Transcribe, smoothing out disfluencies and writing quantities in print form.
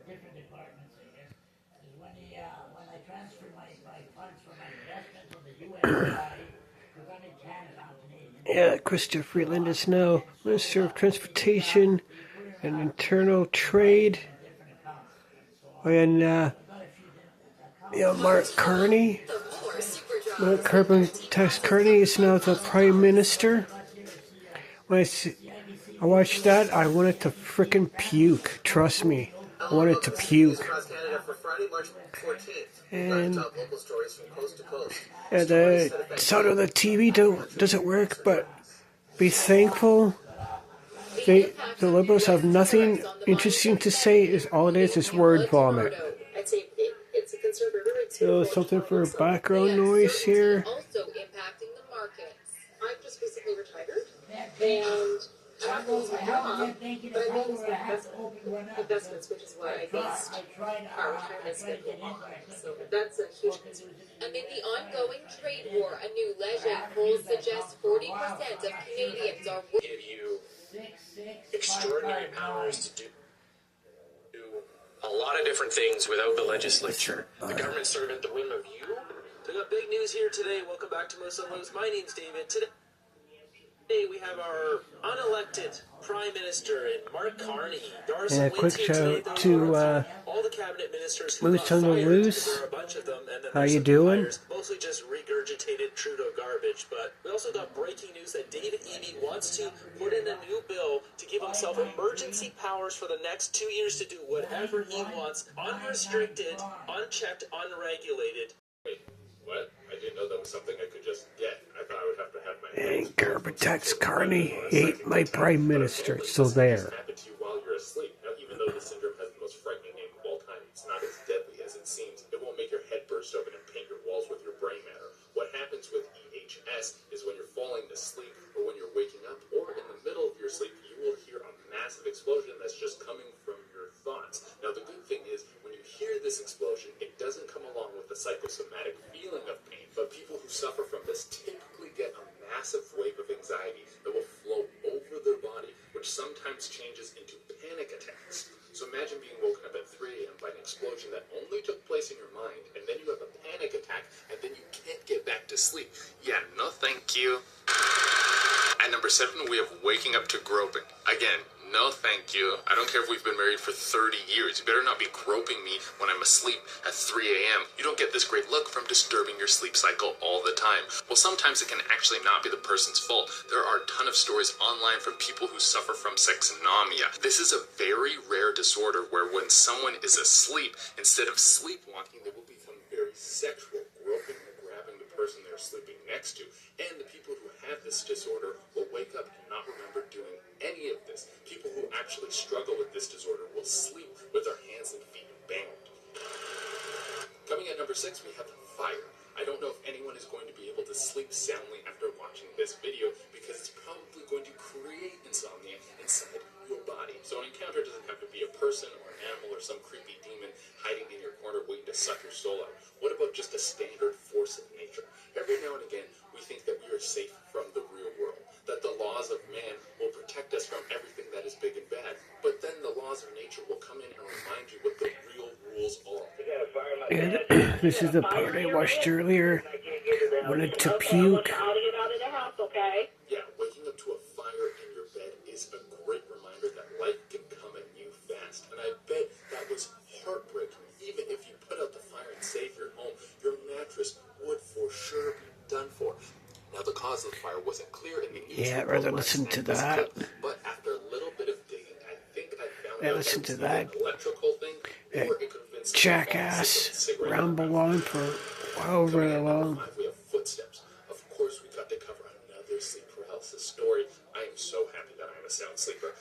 different departments, I guess. Is when I transfer my funds from my investment to the U.S. side, because I'm in Canada, I'm Canadian. Yeah, Christa Freeland is now Minister of Transportation and Internal Trade. And Mark Carney, Carbon Tax Carney is now the Prime Minister. When I watched that, I wanted to frickin' puke. Trust me, I wanted to puke. And the sound of the TV doesn't work, but be thankful. The Liberals have nothing interesting to say. Is all it is word vomit. So something for background noise here. I've just recently retired, and I'm not going to job, but I've always got investments, which is why I based our retirement schedule on. So that's a huge concern. Amid the ongoing trade war, a new Lejeune poll suggests 40% of Canadians are give you extraordinary powers to do a lot of different things without the legislature. The government's sort of at the whim of you. We got big news here today. Welcome back to Most News. My name's David. Today we have our unelected Prime Minister, Mark Carney. And a quick shout out to all the cabinet ministers Moose on the Loose. How you doing? Mostly just regurgitated Trudeau garbage, but we also got breaking news that David Eby wants to put in a new bill to give himself emergency powers for the next 2 years to do whatever he wants, unrestricted, unchecked, unregulated. Wait, what? I didn't know that was something I could just get. I thought I would have to have my... And Carbon Tax Carney ate my Prime Minister. It's still there. Happen to you while you're asleep. Now, even though the syndrome has the most frightening name of all time, it's not as deadly as it seems. It won't make your head burst open and paint your walls with your brain matter. What happens with EHS is when you're falling asleep or when you're waking up or in the middle of your sleep, you will hear a massive explosion that's just coming from your thoughts. Now, the good thing is when you hear this explosion, it doesn't come along with the psychosomatic feeling of pain, but people who suffer from this typically get a massive wave of anxiety that will flow over their body, which sometimes changes into panic attacks. So imagine being woken up at 3 a.m. by an explosion that only took place in your mind, and then you have a panic attack, and then you can't get back to sleep. Yeah, no thank you. At number 7, we have waking up to groping. Again, no thank you. I don't care if we've been married for 30 years. You better not be groping me when I'm asleep at 3 a.m. You don't get this great look from disturbing your sleep cycle all the time. Well, sometimes it can actually not be the person's fault. There are a ton of stories online from people who suffer from sexanomia. This is a very rare disorder where when someone is asleep, instead of sleepwalking, they will become very sexual, groping and grabbing the person they're sleeping next to. And the people who have this disorder will wake up and not remember doing any of this. People who actually struggle with this disorder will sleep with their hands and feet bound. Coming at number 6, we have fire. I don't know if anyone is going to be able to sleep soundly after watching this video because it's probably going to create insomnia inside your body. So an encounter doesn't have to be a person or an animal or some creepy demon hiding in your corner waiting to suck your soul out. What about just a standard force of nature? Every now and again, we think that we are safe from the real world, that the laws of man will protect us from everything that is big and bad. But then the laws of nature will come in and remind you what the real rules are. And this is the part I watched earlier. Wanted to puke. Yeah, waking up to a fire in your bed is a great reminder that life can come at you fast. And I bet that was heartbreaking. Even if you put out the fire and save your home, your mattress would for sure be done for. Now, the cause of the fire wasn't clear in the news. Yeah, I'd rather listen to that. But after a little bit of digging, I think I found Yeah, out listen that to it was that. an electrical thing, or it could have been some Jackass ramble on for however long. We have footsteps. Of course, we got to cover another sleep paralysis story. I am so happy that I'm a sound sleeper.